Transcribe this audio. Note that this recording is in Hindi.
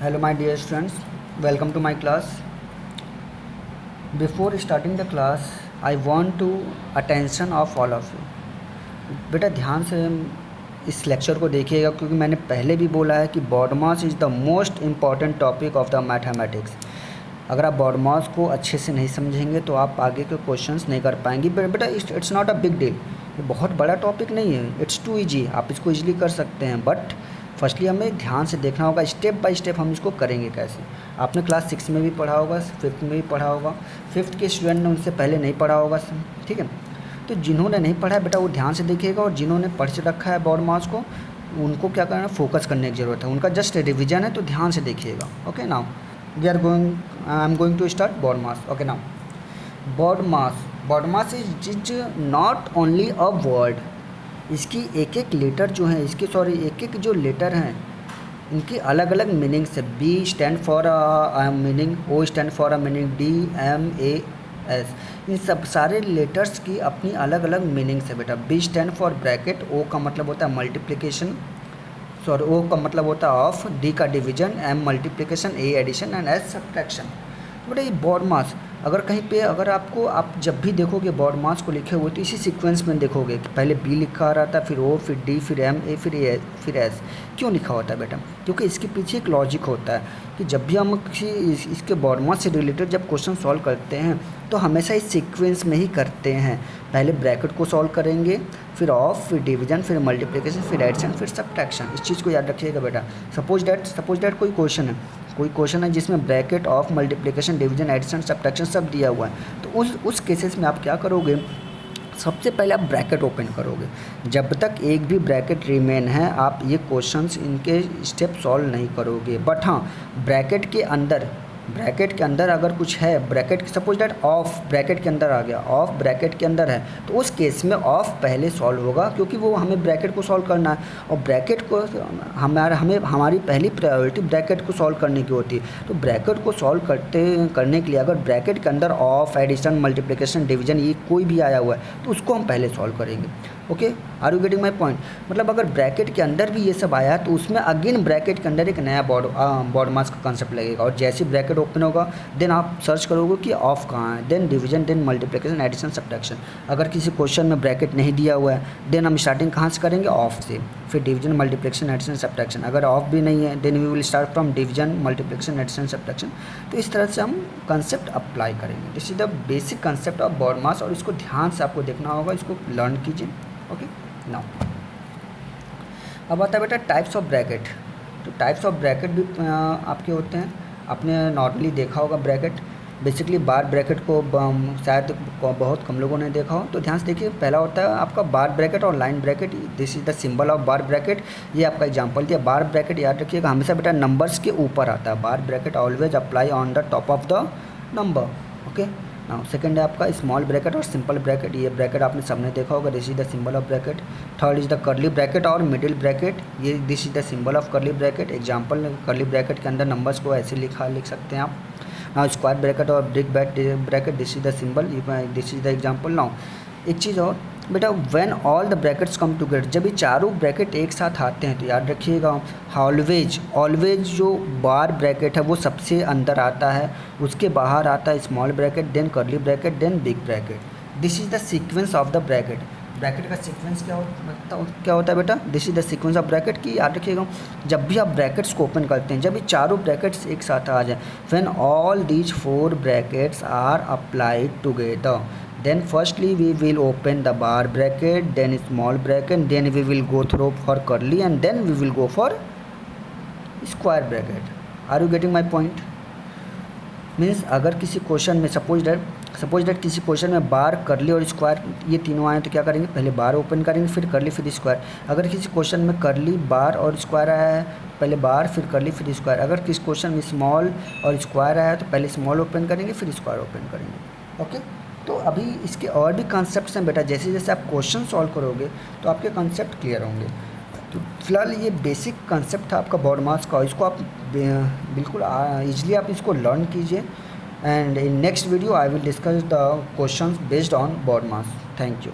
Hello my dear students, welcome to my class. Before starting the class, I want to attention of all of you. बेटा ध्यान से इस लेक्चर को देखिएगा क्योंकि मैंने पहले भी बोला है कि BODMAS is the most important topic of the mathematics. अगर आप BODMAS को अच्छे से नहीं समझेंगे तो आप आगे के क्वेश्चंस नहीं कर पाएंगे। बेटा it's not a big deal, ये बहुत बड़ा टॉपिक नहीं है, इट्स टू ईजी, आप इसको ईजिली कर सकते हैं। बट फर्स्टली हमें ध्यान से देखना होगा, स्टेप बाय स्टेप हम इसको करेंगे कैसे। आपने क्लास 6 में भी पढ़ा होगा, 5th में भी पढ़ा होगा, 5th के स्टूडेंट ने उनसे पहले नहीं पढ़ा होगा, ठीक है। तो जिन्होंने नहीं पढ़ा है बेटा वो ध्यान से देखिएगा, और जिन्होंने पढ़ से रखा है BODMAS को उनको क्या करना है, फोकस करने की ज़रूरत है। उनका जस्ट रिविजन है तो ध्यान से देखिएगा। Okay now I am going to start BODMAS। Okay now BODMAS is not only a word. इसकी एक एक लेटर जो है, इसकी एक एक जो लेटर हैं इनकी अलग अलग मीनिंग्स है। B stand for meaning, O stand for meaning, D M A S, इन सब सारे लेटर्स की अपनी अलग अलग मीनिंग्स है बेटा। B stand for bracket, O का मतलब होता है मल्टीप्लिकेशन, O का मतलब होता है ऑफ, D का division, M multiplication, A addition and S subtraction. तो बेटा ये BODMAS अगर कहीं पे अगर आप जब भी देखोगे BODMAS को लिखे हुए तो इसी सीक्वेंस में देखोगे कि पहले B लिखा रहता है, फिर O, फिर D, फिर M, A, फिर S। क्यों लिखा होता है बेटा? क्योंकि इसके पीछे एक लॉजिक होता है कि जब भी हम किसी इसके BODMAS से रिलेटेड जब क्वेश्चन सॉल्व करते हैं तो हमेशा इस सीक्वेंस में ही करते हैं। पहले ब्रैकेट को सॉल्व करेंगे, फिर ऑफ, फिर डिवीजन, फिर मल्टीप्लिकेशन, फिर एडिशन, फिर सब्ट्रैक्शन। इस चीज़ को याद रखिएगा बेटा। सपोज डैट कोई क्वेश्चन है जिसमें bracket, of, multiplication, division, addition, subtraction सब दिया हुआ है, तो उस केसेस में आप क्या करोगे, सबसे पहले आप ब्रैकेट ओपन करोगे। जब तक एक भी ब्रैकेट रिमेन है आप ये क्वेश्चंस इनके स्टेप सॉल्व नहीं करोगे। बट हाँ, ब्रैकेट के अंदर अगर कुछ है, bracket suppose that of bracket के अंदर आ गया, ऑफ ब्रैकेट के अंदर है, तो उस केस में ऑफ पहले सॉल्व होगा क्योंकि वो हमें ब्रैकेट को सॉल्व करना है, और ब्रैकेट को हमारी पहली प्रायोरिटी ब्रैकेट को सॉल्व करने की होती है। तो ब्रैकेट को सॉल्व करने के लिए अगर ब्रैकेट के अंदर ऑफ, एडिशन, मल्टीप्लिकेशन, डिवीजन ये कोई भी आया हुआ है तो उसको हम पहले सॉल्व करेंगे। Okay, are you getting my point? मतलब अगर ब्रैकेट के अंदर भी ये सब आया तो उसमें अगेन ब्रैकेट के अंदर एक नया BODMAS का कंसेप्ट लगेगा, और जैसे ब्रैकेट ओपन होगा देन आप सर्च करोगे कि ऑफ कहाँ है, then division, then multiplication, addition, subtraction. अगर किसी क्वेश्चन में ब्रैकेट नहीं दिया हुआ है देन हम स्टार्टिंग कहाँ से करेंगे, ऑफ से, फिर डिवीजन, मल्टीप्लिकेशन, एडिशन, सब्ट्रैक्शन। अगर ऑफ भी नहीं है then we will start from division, multiplication, addition, subtraction. तो इस तरह से हम कंसेप्ट अप्लाई करेंगे। This is the basic concept of BODMAS, और इसको ध्यान से आपको देखना होगा, इसको लर्न कीजिए। ओके नाउ अब आता है बेटा टाइप्स ऑफ ब्रैकेट। तो टाइप्स ऑफ ब्रैकेट भी आपके होते हैं। आपने नॉर्मली देखा होगा ब्रैकेट, बेसिकली बार ब्रैकेट को शायद बहुत कम लोगों ने देखा हो। तो ध्यान से देखिए, पहला होता है आपका बार ब्रैकेट और line bracket. This is the symbol of bar bracket. ये आपका एग्जांपल दिया। बार ब्रैकेट याद रखिएगा हमेशा बेटा नंबर्स के ऊपर आता है। Bar bracket always apply on the top of the number. Okay now second है आपका स्मॉल ब्रैकेट और सिंपल ब्रैकेट। ये ब्रैकेट आपने सबने देखा होगा, this is the symbol of bracket. Third is the curly bracket और मिडिल ब्रैकेट। ये this is the symbol of curly bracket. Example, curly bracket के अंदर नंबर्स को ऐसे लिख सकते हैं आप। नाउ स्क्वायर ब्रैकेट और brick bracket, this is the symbol, this is the example. Now एक चीज़ और बेटा, when all the brackets come together, जब ये चारों ब्रैकेट एक साथ आते हैं तो याद रखिएगा ऑलवेज जो बार ब्रैकेट है वो सबसे अंदर आता है, उसके बाहर आता है small bracket, then curly bracket, then big bracket. This is the sequence of the bracket. Bracket का सीक्वेंस क्या होता है बेटा? This is the sequence of bracket की याद रखिएगा जब भी आप ब्रैकेट्स को ओपन करते हैं, जब ये चारों ब्रैकेट्स एक साथ आ जाए, when all these 4 brackets are applied together, then firstly we will open the bar bracket, then small bracket, then we will go through for curly, and then we will go for square bracket. Are you getting my point? Means अगर किसी क्वेश्चन में सपोज दैट किसी क्वेश्चन में बार, कर्ली और स्क्वायर ये तीनों आए तो क्या करेंगे, पहले बार ओपन करेंगे, फिर कर्ली, फिर स्क्वायर। अगर किसी क्वेश्चन में कर्ली, बार और स्क्वायर आया है, पहले बार, फिर कर्ली, फिर स्क्वायर। अगर किसी क्वेश्चन में स्मॉल और स्क्वायर आया है तो पहले स्मॉल ओपन करेंगे, फिर स्क्वायर ओपन करेंगे। ओके, तो अभी इसके और भी कॉन्सेप्ट्स हैं बेटा। जैसे जैसे आप क्वेश्चन सॉल्व करोगे तो आपके कॉन्सेप्ट क्लियर होंगे। तो फिलहाल ये बेसिक कॉन्सेप्ट था आपका BODMAS का, इसको आप बिल्कुल ईजिली आप इसको लर्न कीजिए। And in next video I will discuss the questions based on BODMAS। Thank you.